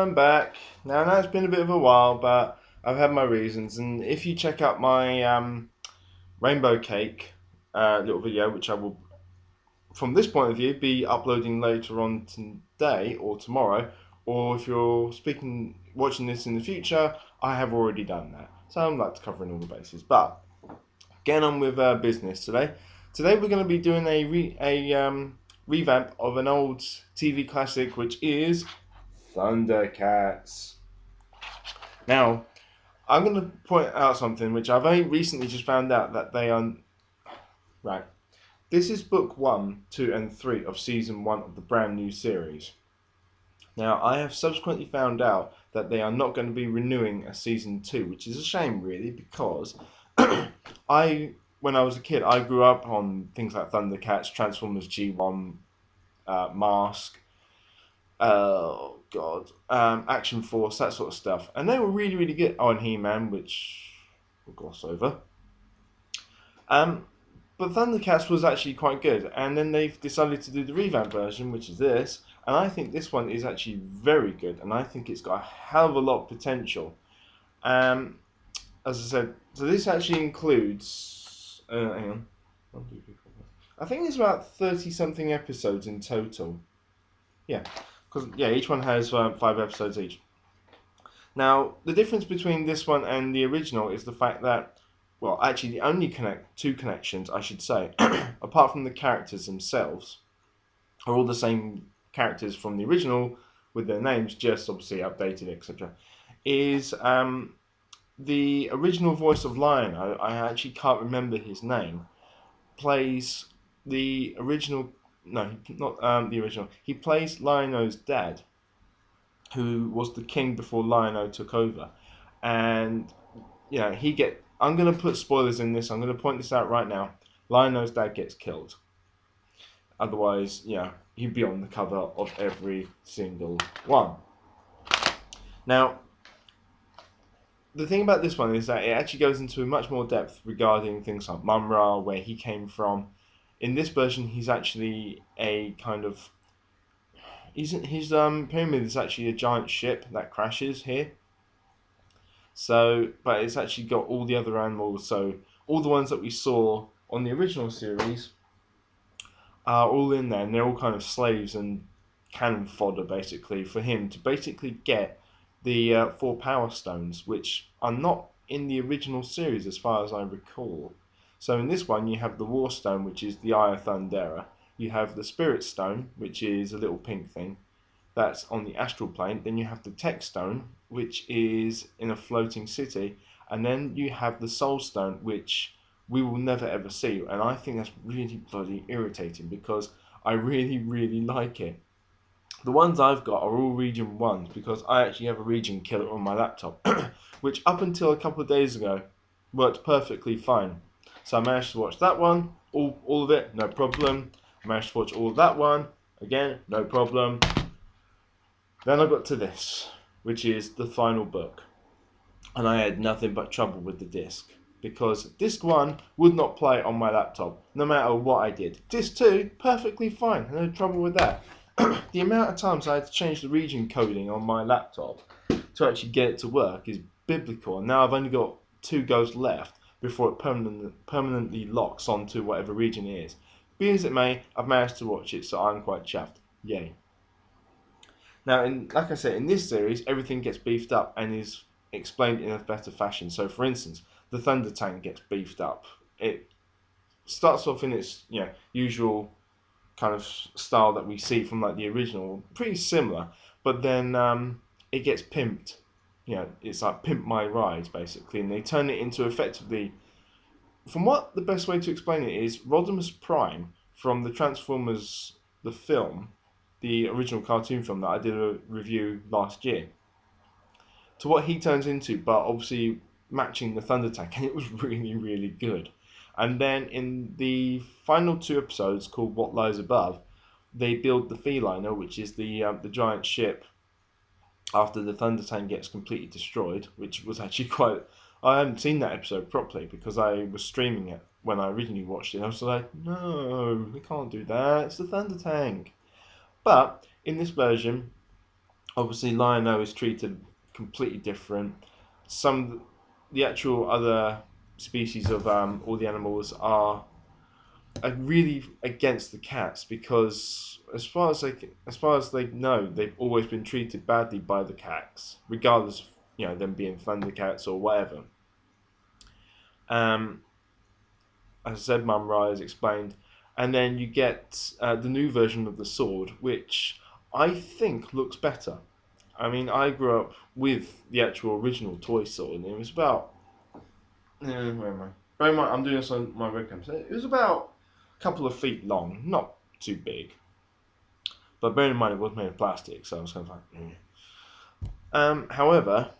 I'm back. Now it's been a bit of a while, but I've had my reasons. And if you check out my rainbow cake little video, which I will, from this point of view, be uploading later on today or tomorrow, or if you're watching this in the future, I have already done that. So I'm like covering all the bases. But getting on with business today. Today we're going to be doing a revamp of an old TV classic, which is Thundercats. Now, I'm going to point out something which I've only recently just found out that they are right. This is book 1, 2, and 3 of season 1 of the brand new series. Now, I have subsequently found out that they are not going to be renewing a season 2, which is a shame, really, because when I was a kid, I grew up on things like Thundercats, Transformers G1, Mask, oh god, Action Force, that sort of stuff, and they were really, really good. Oh, and He-Man, which we'll gloss over. But Thundercats was actually quite good, and then they've decided to do the revamp version, which is this, and I think this one is actually very good, and I think it's got a hell of a lot of potential. As I said, so this actually includes, hang on, 1, 2, 3, 4, 5. I think there's about 30 something episodes in total. Yeah, because each one has 5 episodes each. Now, the difference between this one and the original is the fact that, well, actually the only two connections, I should say, apart from the characters themselves, are all the same characters from the original with their names, just obviously updated, etc. Is the original voice of Lion-O, I actually can't remember his name, plays the original. No, not the original. He plays Lion-O's dad, who was the king before Lion-O took over, and I'm going to put spoilers in this. I'm going to point this out right now. Lion-O's dad gets killed. Otherwise, he'd be on the cover of every single one. Now, the thing about this one is that it actually goes into much more depth regarding things like Mumm-Ra, where he came from. In this version, he's actually a kind of his pyramid is actually a giant ship that crashes here. So, but it's actually got all the other animals. So all the ones that we saw on the original series are all in there, and they're all kind of slaves and cannon fodder basically for him to basically get the 4 power stones, which are not in the original series as far as I recall. So in this one you have the War Stone, which is the Eye of Thundera. You have the Spirit Stone, which is a little pink thing that's on the astral plane. Then you have the Tech Stone, which is in a floating city, and then you have the Soul Stone, which we will never ever see, and I think that's really bloody irritating because I really, really like it. The ones I've got are all region 1s because I actually have a region killer on my laptop, which up until a couple of days ago worked perfectly fine. So I managed to watch that one, all of it, no problem. I managed to watch all of that one, again, no problem. Then I got to this, which is the final book, and I had nothing but trouble with the disc, because disc 1 would not play on my laptop, no matter what I did. Disc 2, perfectly fine, no trouble with that. The amount of times I had to change the region coding on my laptop to actually get it to work is biblical, and now I've only got 2 goes left before it permanently locks onto whatever region it is. Be as it may, I've managed to watch it, so I'm quite chuffed. Yay. Now, like I said, in this series, everything gets beefed up and is explained in a better fashion. So, for instance, the Thunder Tank gets beefed up. It starts off in its usual kind of style that we see from like the original, pretty similar, but then it gets pimped. It's like pimp my ride basically, and they turn it into effectively, from what the best way to explain it is, Rodimus Prime from the Transformers the film, the original cartoon film that I did a review last year, to what he turns into, but obviously matching the Thunder Tank, and it was really, really good. And then in the final 2 episodes, called What Lies Above, they build the Feliner, which is the giant ship after the Thunder Tank gets completely destroyed, which was actually quite. I hadn't seen that episode properly because I was streaming it when I originally watched it. I was like, no, they can't do that. It's the Thunder Tank. But in this version, Obviously, Lion-O is treated completely different. The actual other species of all the animals are really against the cats because as far as they know, they've always been treated badly by the cats, regardless of them being Thundercats or whatever. Um, as I said, Mumm-Ra is explained, and then you get the new version of the sword, which I think looks better. I mean, I grew up with the actual original toy sword, and it was about. Where am I? Bear in mind, I'm doing this on my webcam. So it was about a couple of feet long, not too big. But bear in mind, it was made of plastic, so I was kind of like. However,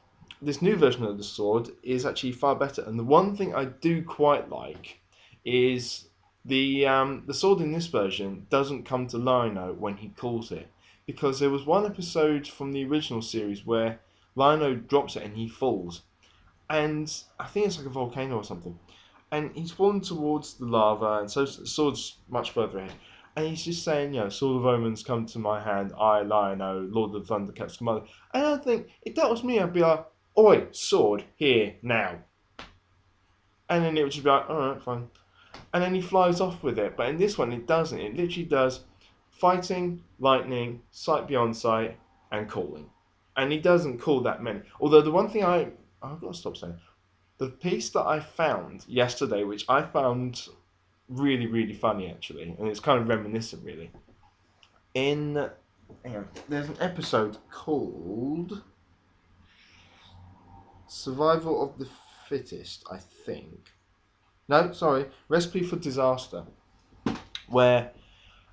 this new version of the sword is actually far better, and the one thing I do quite like is the sword in this version doesn't come to Lion-O when he calls it, because there was one episode from the original series where Lion-O drops it and he falls, and I think it's like a volcano or something, and he's fallen towards the lava, and so the sword's much further ahead. And he's just saying, Sword of Omens come to my hand, I, Lion-O, Lord of the Thundercats, commander. And I think, if that was me, I'd be like, oi, sword, here, now. And then it would just be like, alright, fine. And then he flies off with it. But in this one, it doesn't. It literally does fighting, lightning, sight beyond sight, and calling. And he doesn't call that many. Although the one thing I've got to stop saying, the piece that I found yesterday, which I found really, really funny actually, and it's kind of reminiscent really. There's an episode called Survival of the Fittest, I think. No, sorry, Recipe for Disaster, where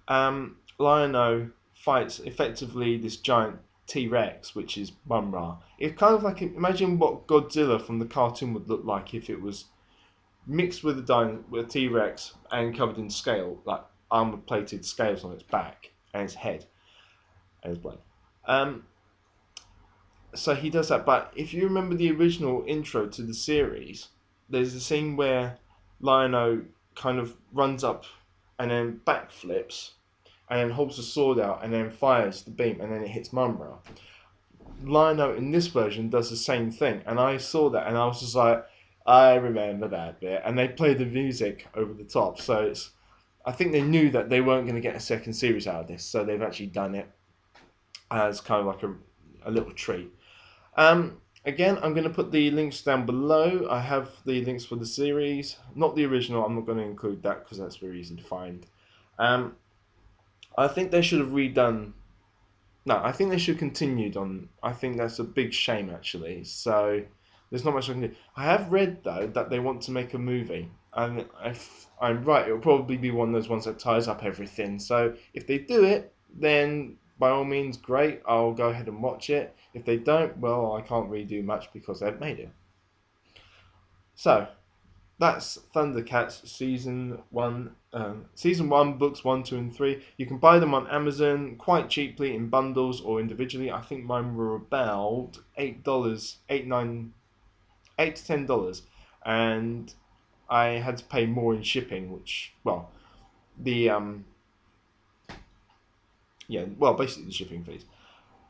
Lion-O fights effectively this giant T-Rex, which is Mumm-Ra. It's kind of like, imagine what Godzilla from the cartoon would look like if it was mixed with a T-Rex and covered in scale, like armor-plated scales on its back and its head and its blood. So he does that. But if you remember the original intro to the series, there's a scene where Lion-O kind of runs up and then backflips and then holds the sword out and then fires the beam and then it hits Mumm-Ra. Lion-O in this version does the same thing, and I saw that and I was just like, I remember that bit, and they played the music over the top. So I think they knew that they weren't going to get a second series out of this, so they've actually done it as kind of like a little treat. Again, I'm going to put the links down below. I have the links for the series, not the original. I'm not going to include that because that's very easy to find. I think they should have redone. No, I think they should have continued on. I think that's a big shame actually. So there's not much I can do. I have read though that they want to make a movie, and if I'm right, it'll probably be one of those ones that ties up everything. So if they do it, then by all means, great. I'll go ahead and watch it. If they don't, well, I can't really do much because they've made it. So that's Thundercats season one. Season 1, books 1, 2, and 3. You can buy them on Amazon quite cheaply in bundles or individually. I think mine were about $8, $8 to $10, and I had to pay more in shipping, which the basically the shipping fees.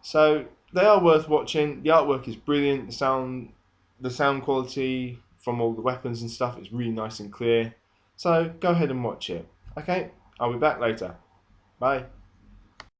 So they are worth watching. The artwork is brilliant. The sound quality from all the weapons and stuff is really nice and clear. So go ahead and watch it. Okay, I'll be back later. Bye.